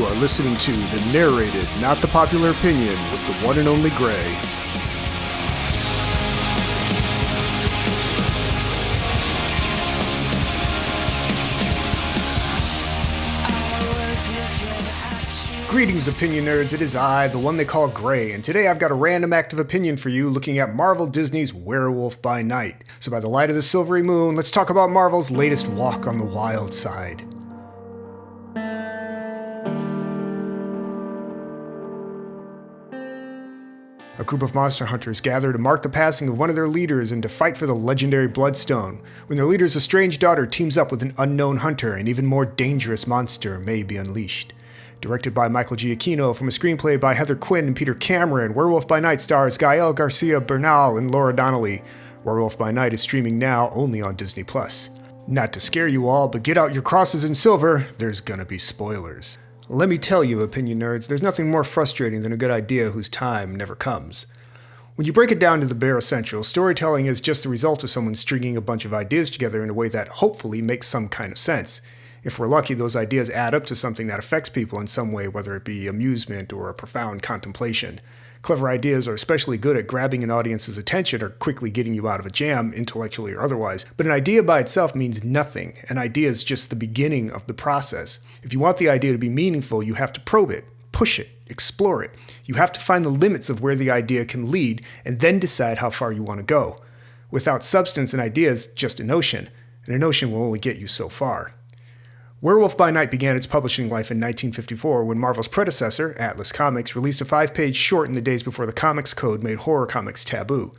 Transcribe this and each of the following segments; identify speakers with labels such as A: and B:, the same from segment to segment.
A: are listening to The Narrated, Not the Popular Opinion with the one and only Gray. Greetings, opinion nerds. It is I, the one they call Gray, and today I've got a random act of opinion for you looking at Marvel Disney's Werewolf by Night. So by the light of the silvery moon, let's talk about Marvel's latest walk on the wild side. A group of monster hunters gather to mark the passing of one of their leaders and to fight for the legendary Bloodstone, when their leader's estranged daughter teams up with an unknown hunter, an even more dangerous monster may be unleashed. Directed by Michael Giacchino from a screenplay by Heather Quinn and Peter Cameron, Werewolf by Night stars Gael Garcia Bernal and Laura Donnelly. Werewolf by Night is streaming now only on Disney+. Not to scare you all, but get out your crosses in silver, there's gonna be spoilers. Let me tell you, opinion nerds, there's nothing more frustrating than a good idea whose time never comes. When you break it down to the bare essentials, storytelling is just the result of someone stringing a bunch of ideas together in a way that hopefully makes some kind of sense. If we're lucky, those ideas add up to something that affects people in some way, whether it be amusement or a profound contemplation. Clever ideas are especially good at grabbing an audience's attention or quickly getting you out of a jam, intellectually or otherwise. But an idea by itself means nothing. An idea is just the beginning of the process. If you want the idea to be meaningful, you have to probe it, push it, explore it. You have to find the limits of where the idea can lead, and then decide how far you want to go. Without substance, an idea is just a notion, and a notion will only get you so far. Werewolf by Night began its publishing life in 1954 when Marvel's predecessor, Atlas Comics, released a 5-page short in the days before the Comics Code made horror comics taboo.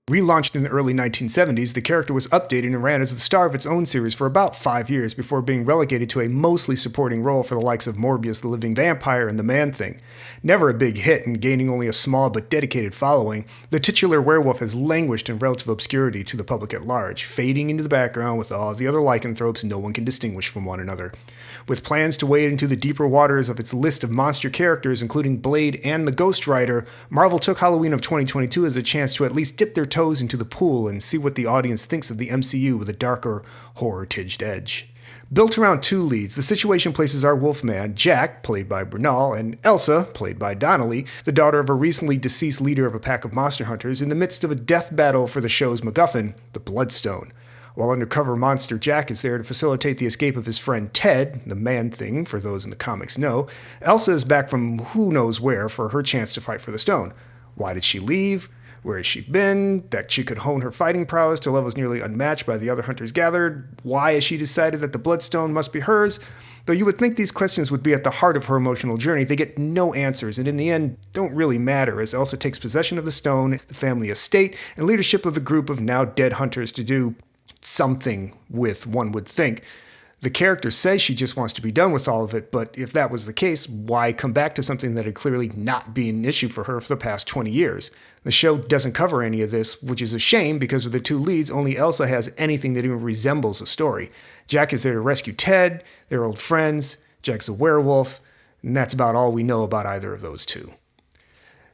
A: Relaunched in the early 1970s, the character was updated and ran as the star of its own series for about 5 years before being relegated to a mostly supporting role for the likes of Morbius the Living Vampire and the Man-Thing. Never a big hit and gaining only a small but dedicated following, the titular werewolf has languished in relative obscurity to the public at large, fading into the background with all of the other lycanthropes no one can distinguish from one another. With plans to wade into the deeper waters of its list of monster characters, including Blade and the Ghost Rider, Marvel took Halloween of 2022 as a chance to at least dip their toes into the pool and see what the audience thinks of the MCU with a darker, horror-tinged edge. Built around two leads, the situation places our Wolfman, Jack, played by Bernal, and Elsa, played by Donnelly, the daughter of a recently deceased leader of a pack of monster hunters, in the midst of a death battle for the show's MacGuffin, the Bloodstone. While undercover monster Jack is there to facilitate the escape of his friend Ted, the Man-Thing for those in the comics know, Elsa is back from who knows where for her chance to fight for the stone. Why did she leave? Where has she been? That she could hone her fighting prowess to levels nearly unmatched by the other hunters gathered? Why has she decided that the Bloodstone must be hers? Though you would think these questions would be at the heart of her emotional journey, they get no answers, and in the end, don't really matter, as Elsa takes possession of the stone, the family estate, and leadership of the group of now dead hunters to do something with, one would think. The character says she just wants to be done with all of it, but if that was the case, why come back to something that had clearly not been an issue for her for the past 20 years? The show doesn't cover any of this, which is a shame because of the two leads, only Elsa has anything that even resembles a story. Jack is there to rescue Ted, they're old friends, Jack's a werewolf, and that's about all we know about either of those two.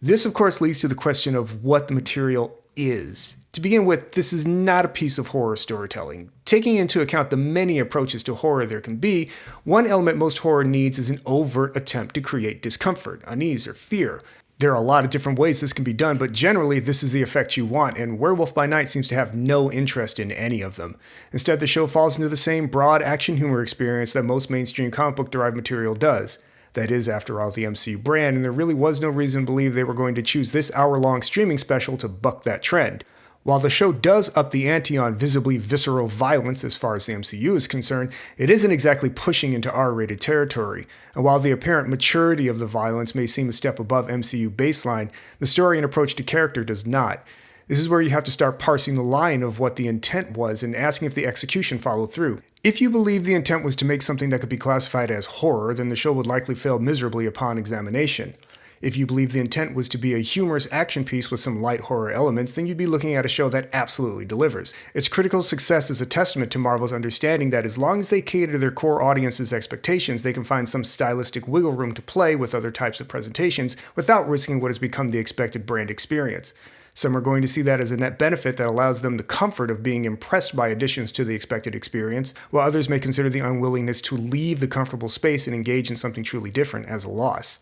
A: This, of course, leads to the question of what the material is. To begin with, this is not a piece of horror storytelling. Taking into account the many approaches to horror there can be, one element most horror needs is an overt attempt to create discomfort, unease, or fear. There are a lot of different ways this can be done, but generally this is the effect you want, and Werewolf by Night seems to have no interest in any of them. Instead, the show falls into the same broad action humor experience that most mainstream comic book derived material does. That is, after all, the MCU brand, and there really was no reason to believe they were going to choose this hour-long streaming special to buck that trend. While the show does up the ante on visibly visceral violence as far as the MCU is concerned, it isn't exactly pushing into R-rated territory. And while the apparent maturity of the violence may seem a step above MCU baseline, the story and approach to character does not. This is where you have to start parsing the line of what the intent was and asking if the execution followed through. If you believe the intent was to make something that could be classified as horror, then the show would likely fail miserably upon examination. If you believe the intent was to be a humorous action piece with some light horror elements, then you'd be looking at a show that absolutely delivers. Its critical success is a testament to Marvel's understanding that as long as they cater to their core audience's expectations, they can find some stylistic wiggle room to play with other types of presentations without risking what has become the expected brand experience. Some are going to see that as a net benefit that allows them the comfort of being impressed by additions to the expected experience, while others may consider the unwillingness to leave the comfortable space and engage in something truly different as a loss.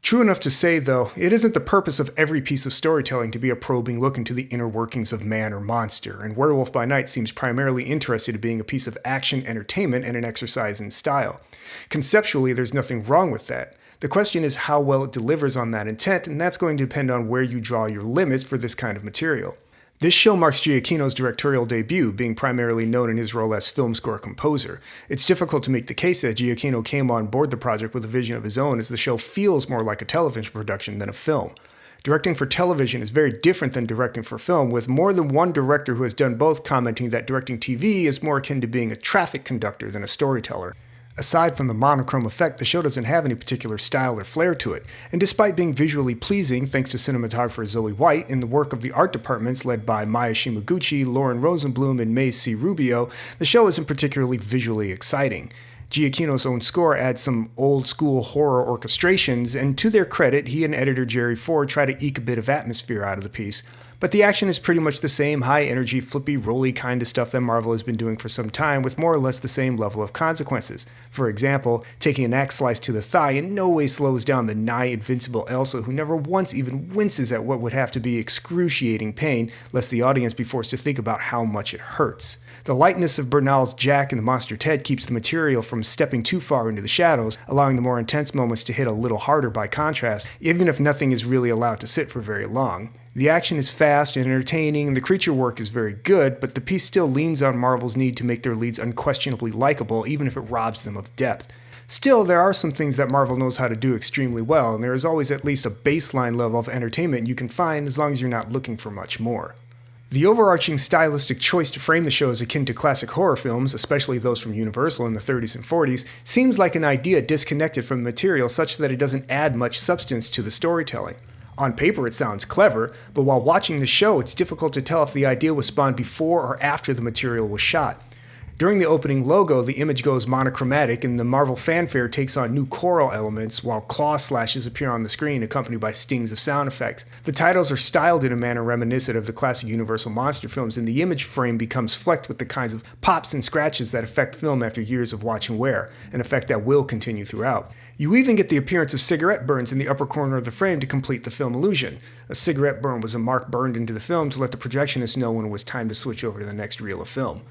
A: True enough to say, though, it isn't the purpose of every piece of storytelling to be a probing look into the inner workings of man or monster, and Werewolf by Night seems primarily interested in being a piece of action entertainment and an exercise in style. Conceptually, there's nothing wrong with that. The question is how well it delivers on that intent, and that's going to depend on where you draw your limits for this kind of material. This show marks Giacchino's directorial debut, being primarily known in his role as film score composer. It's difficult to make the case that Giacchino came on board the project with a vision of his own, as the show feels more like a television production than a film. Directing for television is very different than directing for film, with more than one director who has done both commenting that directing TV is more akin to being a traffic conductor than a storyteller. Aside from the monochrome effect, the show doesn't have any particular style or flair to it, and despite being visually pleasing thanks to cinematographer Zoe White and the work of the art departments led by Maya Shimaguchi, Lauren Rosenblum, and Maze C. Rubio, the show isn't particularly visually exciting. Giacchino's own score adds some old-school horror orchestrations, and to their credit, he and editor Jerry Ford try to eke a bit of atmosphere out of the piece. But the action is pretty much the same high-energy, flippy, rolly kind of stuff that Marvel has been doing for some time, with more or less the same level of consequences. For example, taking an axe slice to the thigh in no way slows down the nigh-invincible Elsa, who never once even winces at what would have to be excruciating pain, lest the audience be forced to think about how much it hurts. The lightness of Bernal's Jack and the monster Ted keeps the material from stepping too far into the shadows, allowing the more intense moments to hit a little harder by contrast, even if nothing is really allowed to sit for very long. The action is fast and entertaining, and the creature work is very good, but the piece still leans on Marvel's need to make their leads unquestionably likable, even if it robs them of depth. Still, there are some things that Marvel knows how to do extremely well, and there is always at least a baseline level of entertainment you can find as long as you're not looking for much more. The overarching stylistic choice to frame the show as akin to classic horror films, especially those from Universal in the 30s and 40s, seems like an idea disconnected from the material such that it doesn't add much substance to the storytelling. On paper it sounds clever, but while watching the show it's difficult to tell if the idea was spawned before or after the material was shot. During the opening logo, the image goes monochromatic and the Marvel fanfare takes on new choral elements while claw slashes appear on the screen accompanied by stings of sound effects. The titles are styled in a manner reminiscent of the classic Universal monster films, and the image frame becomes flecked with the kinds of pops and scratches that affect film after years of watch and wear, an effect that will continue throughout. You even get the appearance of cigarette burns in the upper corner of the frame to complete the film illusion. A cigarette burn was a mark burned into the film to let the projectionist know when it was time to switch over to the next reel of film.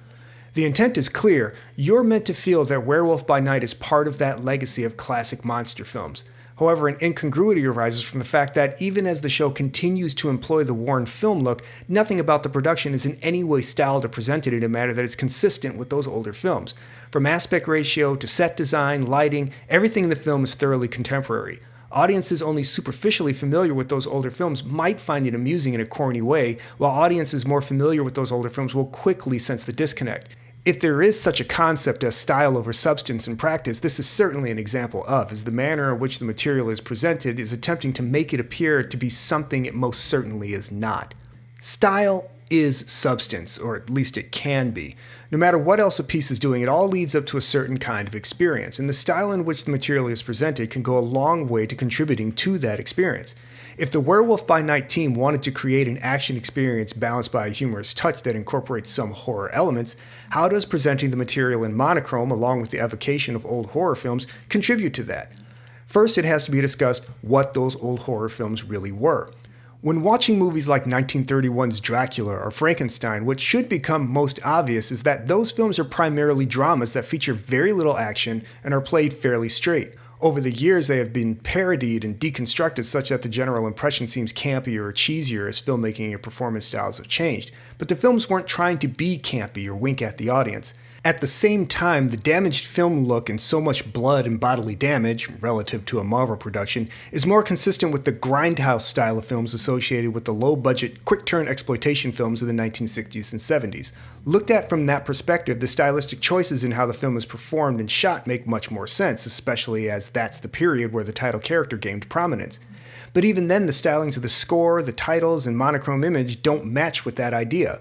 A: The intent is clear. You're meant to feel that Werewolf by Night is part of that legacy of classic monster films. However, an incongruity arises from the fact that even as the show continues to employ the worn film look, nothing about the production is in any way styled or presented in a manner that is consistent with those older films. From aspect ratio to set design, lighting, everything in the film is thoroughly contemporary. Audiences only superficially familiar with those older films might find it amusing in a corny way, while audiences more familiar with those older films will quickly sense the disconnect. If there is such a concept as style over substance in practice, this is certainly an example of, as the manner in which the material is presented is attempting to make it appear to be something it most certainly is not. Style is substance, or at least it can be. No matter what else a piece is doing, it all leads up to a certain kind of experience, and the style in which the material is presented can go a long way to contributing to that experience. If the Werewolf by Night team wanted to create an action experience balanced by a humorous touch that incorporates some horror elements, how does presenting the material in monochrome along with the evocation of old horror films contribute to that? First, it has to be discussed what those old horror films really were. When watching movies like 1931's Dracula or Frankenstein, what should become most obvious is that those films are primarily dramas that feature very little action and are played fairly straight. Over the years, they have been parodied and deconstructed such that the general impression seems campier or cheesier as filmmaking and performance styles have changed. But the films weren't trying to be campy or wink at the audience. At the same time, the damaged film look and so much blood and bodily damage, relative to a Marvel production, is more consistent with the grindhouse style of films associated with the low-budget, quick-turn exploitation films of the 1960s and 70s. Looked at from that perspective, the stylistic choices in how the film is performed and shot make much more sense, especially as that's the period where the title character gained prominence. But even then, the stylings of the score, the titles, and monochrome image don't match with that idea.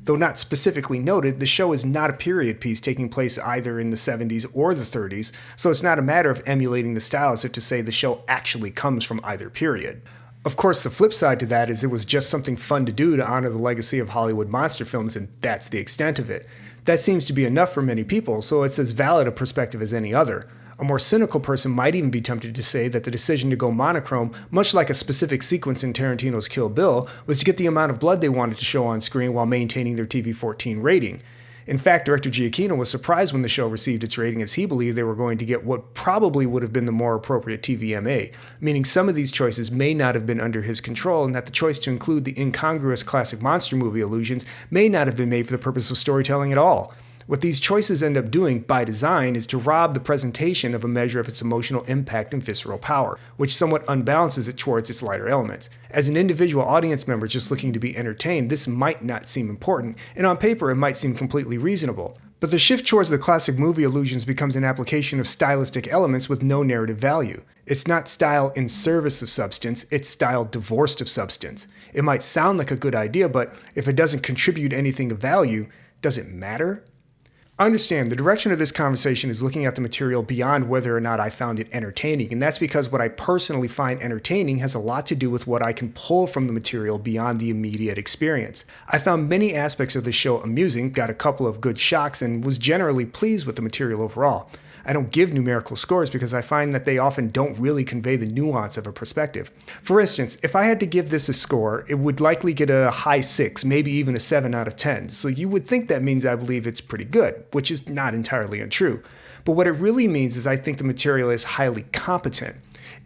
A: Though not specifically noted, the show is not a period piece taking place either in the 70s or the 30s, so it's not a matter of emulating the styles if to say the show actually comes from either period. Of course, the flip side to that is it was just something fun to do to honor the legacy of Hollywood monster films, and that's the extent of it. That seems to be enough for many people, so it's as valid a perspective as any other. A more cynical person might even be tempted to say that the decision to go monochrome, much like a specific sequence in Tarantino's Kill Bill, was to get the amount of blood they wanted to show on screen while maintaining their TV-14 rating. In fact, director Giacchino was surprised when the show received its rating, as he believed they were going to get what probably would have been the more appropriate TVMA, meaning some of these choices may not have been under his control, and that the choice to include the incongruous classic monster movie allusions may not have been made for the purpose of storytelling at all. What these choices end up doing, by design, is to rob the presentation of a measure of its emotional impact and visceral power, which somewhat unbalances it towards its lighter elements. As an individual audience member just looking to be entertained, this might not seem important, and on paper it might seem completely reasonable. But the shift towards the classic movie illusions becomes an application of stylistic elements with no narrative value. It's not style in service of substance, it's style divorced of substance. It might sound like a good idea, but if it doesn't contribute anything of value, does it matter? Understand, the direction of this conversation is looking at the material beyond whether or not I found it entertaining, and that's because what I personally find entertaining has a lot to do with what I can pull from the material beyond the immediate experience. I found many aspects of the show amusing, got a couple of good shocks, and was generally pleased with the material overall. I don't give numerical scores because I find that they often don't really convey the nuance of a perspective. For instance, if I had to give this a score, it would likely get a high 6, maybe even a 7 out of 10. So you would think that means I believe it's pretty good, which is not entirely untrue. But what it really means is I think the material is highly competent.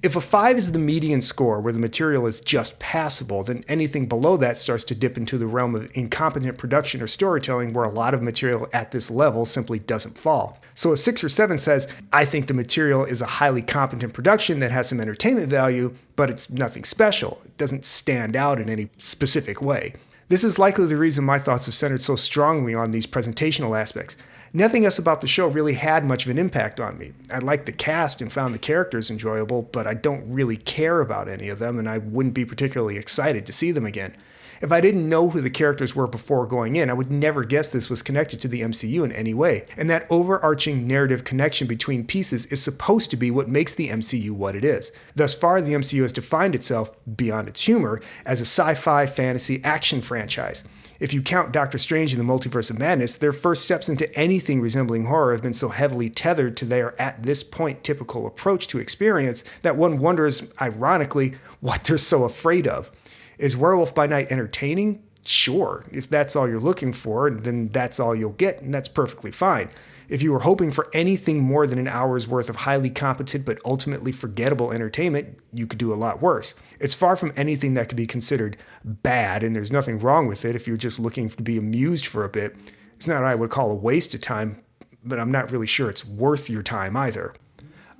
A: If a 5 is the median score where the material is just passable, then anything below that starts to dip into the realm of incompetent production or storytelling, where a lot of material at this level simply doesn't fall. So a 6 or 7 says, I think the material is a highly competent production that has some entertainment value, but it's nothing special. It doesn't stand out in any specific way. This is likely the reason my thoughts have centered so strongly on these presentational aspects. Nothing else about the show really had much of an impact on me. I liked the cast and found the characters enjoyable, but I don't really care about any of them, and I wouldn't be particularly excited to see them again. If I didn't know who the characters were before going in, I would never guess this was connected to the MCU in any way, and that overarching narrative connection between pieces is supposed to be what makes the MCU what it is. Thus far, the MCU has defined itself, beyond its humor, as a sci-fi fantasy action franchise. If you count Doctor Strange in the Multiverse of Madness, their first steps into anything resembling horror have been so heavily tethered to their, at this point, typical approach to experience that one wonders, ironically, what they're so afraid of. Is Werewolf by Night entertaining? Sure. If that's all you're looking for, then that's all you'll get, and that's perfectly fine. If you were hoping for anything more than an hour's worth of highly competent but ultimately forgettable entertainment, you could do a lot worse. It's far from anything that could be considered bad, and there's nothing wrong with it if you're just looking to be amused for a bit. It's not what I would call a waste of time, but I'm not really sure it's worth your time either.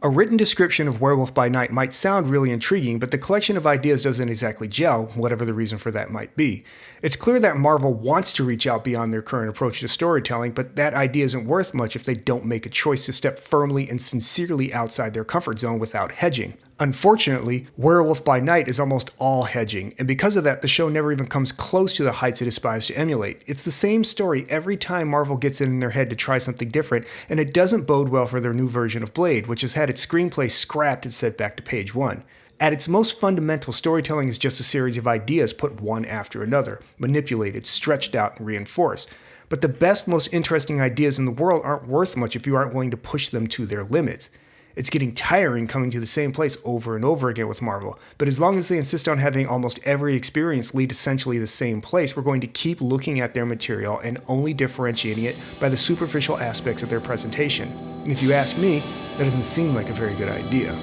A: A written description of Werewolf by Night might sound really intriguing, but the collection of ideas doesn't exactly gel, whatever the reason for that might be. It's clear that Marvel wants to reach out beyond their current approach to storytelling, but that idea isn't worth much if they don't make a choice to step firmly and sincerely outside their comfort zone without hedging. Unfortunately, Werewolf by Night is almost all hedging, and because of that, the show never even comes close to the heights it aspires to emulate. It's the same story every time Marvel gets it in their head to try something different, and it doesn't bode well for their new version of Blade, which has had its screenplay scrapped and sent back to page 1. At its most fundamental, storytelling is just a series of ideas put one after another, manipulated, stretched out, and reinforced. But the best, most interesting ideas in the world aren't worth much if you aren't willing to push them to their limits. It's getting tiring coming to the same place over and over again with Marvel, but as long as they insist on having almost every experience lead essentially the same place, we're going to keep looking at their material and only differentiating it by the superficial aspects of their presentation. And if you ask me, that doesn't seem like a very good idea.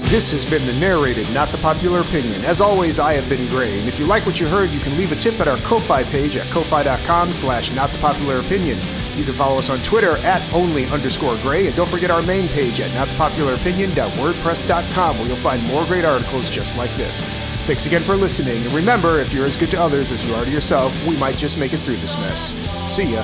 A: This has been the narrated, not the popular opinion. As always, I have been Gray, and if you like what you heard, you can leave a tip at our Ko-Fi page at ko-fi.com/notthepopularopinion. You can follow us on Twitter at @only_Gray, and don't forget our main page at notthepopularopinion.wordpress.com, where you'll find more great articles just like this. Thanks again for listening, and remember, if you're as good to others as you are to yourself, we might just make it through this mess. See ya.